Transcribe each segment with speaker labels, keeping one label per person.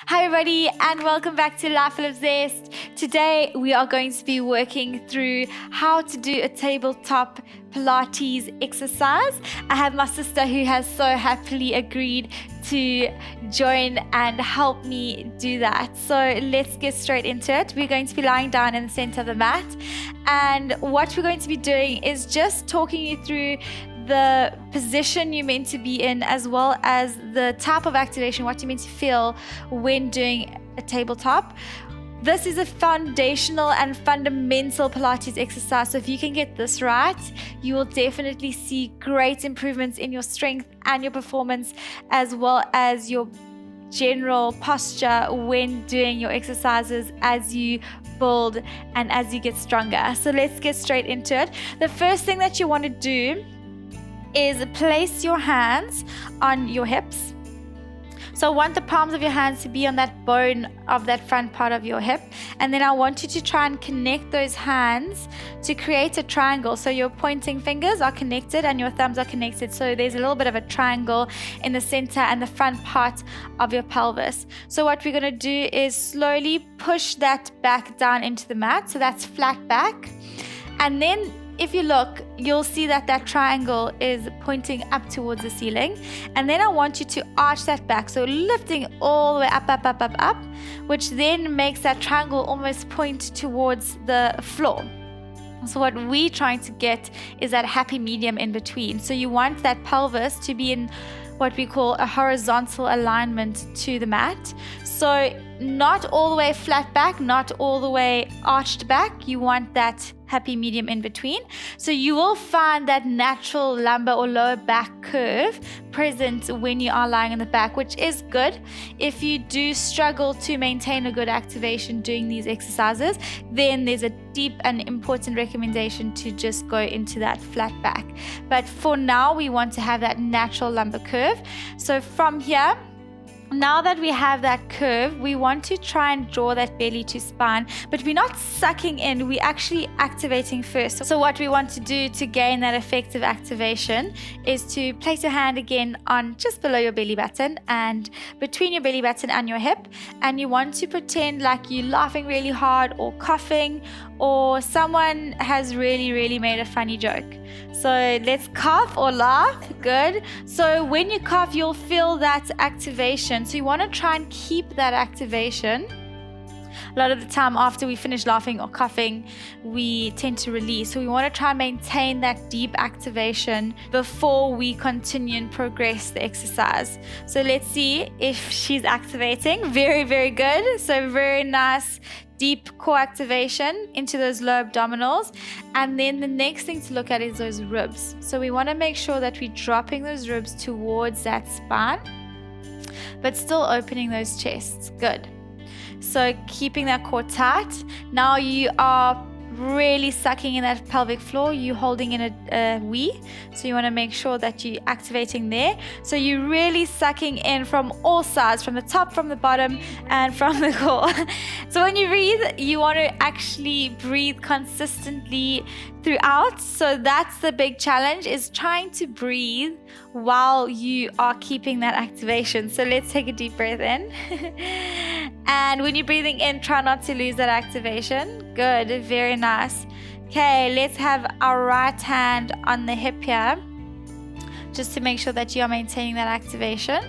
Speaker 1: Hi everybody and welcome back to Life Full of Zest. Today we are going to be working through how to do a tabletop Pilates exercise. I have my sister who has so happily agreed to join and help me do that. So let's get straight into it. We're going to be lying down in the center of the mat, and what we're going to be doing is just talking you through the position you're meant to be in, as well as the type of activation, what you're meant to feel when doing a tabletop. This is a foundational and fundamental Pilates exercise. So if you can get this right, you will definitely see great improvements in your strength and your performance, as well as your general posture when doing your exercises as you build and as you get stronger. So let's get straight into it. The first thing that you want to do is place your hands on your hips. So I want the palms of your hands to be on that bone of that front part of your hip, and then I want you to try and connect those hands to create a triangle. So your pointing fingers are connected and your thumbs are connected, so there's a little bit of a triangle in the center and the front part of your pelvis. So what we're going to do is slowly push that back down into the mat, so that's flat back. And then if you look, you'll see that that triangle is pointing up towards the ceiling. And then I want you to arch that back. So lifting all the way up, up, up, up, up, which then makes that triangle almost point towards the floor. So what we're trying to get is that happy medium in between. So you want that pelvis to be in what we call a horizontal alignment to the mat. So not all the way flat back, not all the way arched back. You want that happy medium in between. So you will find that natural lumbar or lower back curve present when you are lying on the back, which is good. If you do struggle to maintain a good activation doing these exercises, then there's a deep and important recommendation to just go into that flat back. But for now, we want to have that natural lumbar curve. So from here, now that we have that curve, we want to try and draw that belly to spine, but we're not sucking in, we're actually activating first. So what we want to do to gain that effective activation is to place your hand again on just below your belly button and between your belly button and your hip, and you want to pretend like you're laughing really hard or coughing, or someone has really made a funny joke. So let's cough or laugh. Good. So when you cough, you'll feel that activation. So you want to try and keep that activation. A lot of the time after we finish laughing or coughing, we tend to release. So we want to try and maintain that deep activation before we continue and progress the exercise. So let's see if she's activating. Very good. So very nice deep core activation into those low abdominals. And then the next thing to look at is those ribs. So we want to make sure that we're dropping those ribs towards that spine, but still opening those chests. Good. So keeping that core tight. Now you are really sucking in that pelvic floor. You're holding in a wee. So you want to make sure that you're activating there. So you're really sucking in from all sides, from the top, from the bottom, and from the core. So when you breathe, you want to actually breathe consistently throughout. So that's the big challenge, is trying to breathe while you are keeping that activation. So let's take a deep breath in. And when you're breathing in, try not to lose that activation. Good, very nice. Okay, let's have our right hand on the hip here, just to make sure that you are maintaining that activation.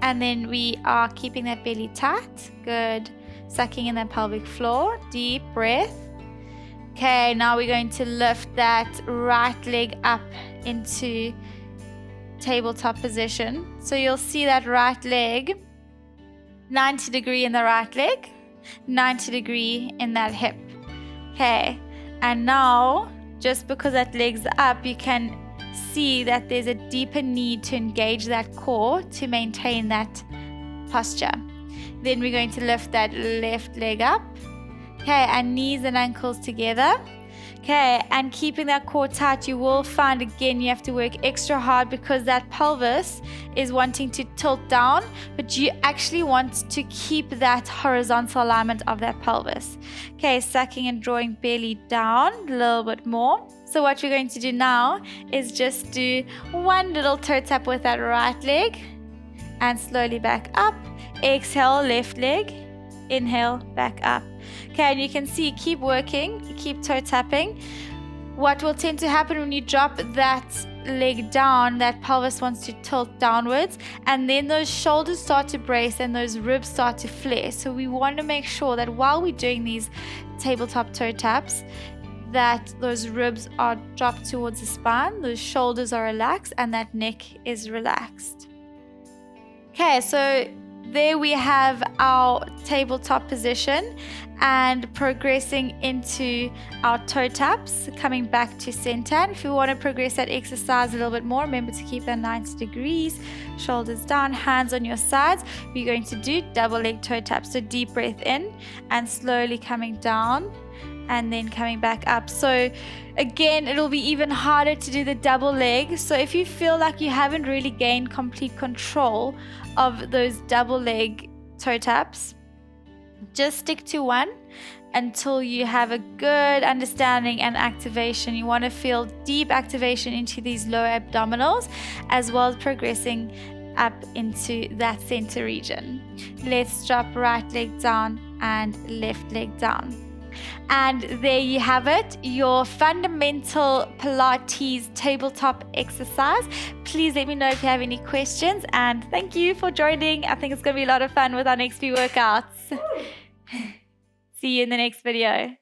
Speaker 1: And then we are keeping that belly tight. Good. Sucking in that pelvic floor. Deep breath. Okay, now we're going to lift that right leg up into tabletop position. So you'll see that right leg, 90 degree in the right leg, 90 degree in that hip. Okay, and now just because that leg's up, you can see that there's a deeper need to engage that core to maintain that posture. Then we're going to lift that left leg up. Okay, and knees and ankles together. Okay, and keeping that core tight, you will find again you have to work extra hard because that pelvis is wanting to tilt down, but you actually want to keep that horizontal alignment of that pelvis. Okay, sucking and drawing belly down a little bit more. So what we're going to do now is just do one little toe tap with that right leg and slowly back up Exhale, left leg. Inhale, back up. Okay, and you can see, keep working, keep toe tapping. What will tend to happen when you drop that leg down, that pelvis wants to tilt downwards, and then those shoulders start to brace and those ribs start to flare. So we want to make sure that while we're doing these tabletop toe taps, that those ribs are dropped towards the spine, those shoulders are relaxed, and that neck is relaxed. Okay, so there we have our tabletop position and progressing into our toe taps, coming back to center. And if you want to progress that exercise a little bit more, remember to keep that 90 degrees, shoulders down, hands on your sides. We're going to do double leg toe taps. So deep breath in and slowly coming down and then coming back up. So again, it'll be even harder to do the double leg. So if you feel like you haven't really gained complete control of those double leg toe taps, just stick to one until you have a good understanding and activation. You want to feel deep activation into these lower abdominals, as well as progressing up into that center region. Let's drop right leg down and left leg down. And there you have it, your fundamental Pilates tabletop exercise. Please let me know if you have any questions, and thank you for joining. I think it's going to be a lot of fun with our next few workouts. See you in the next video.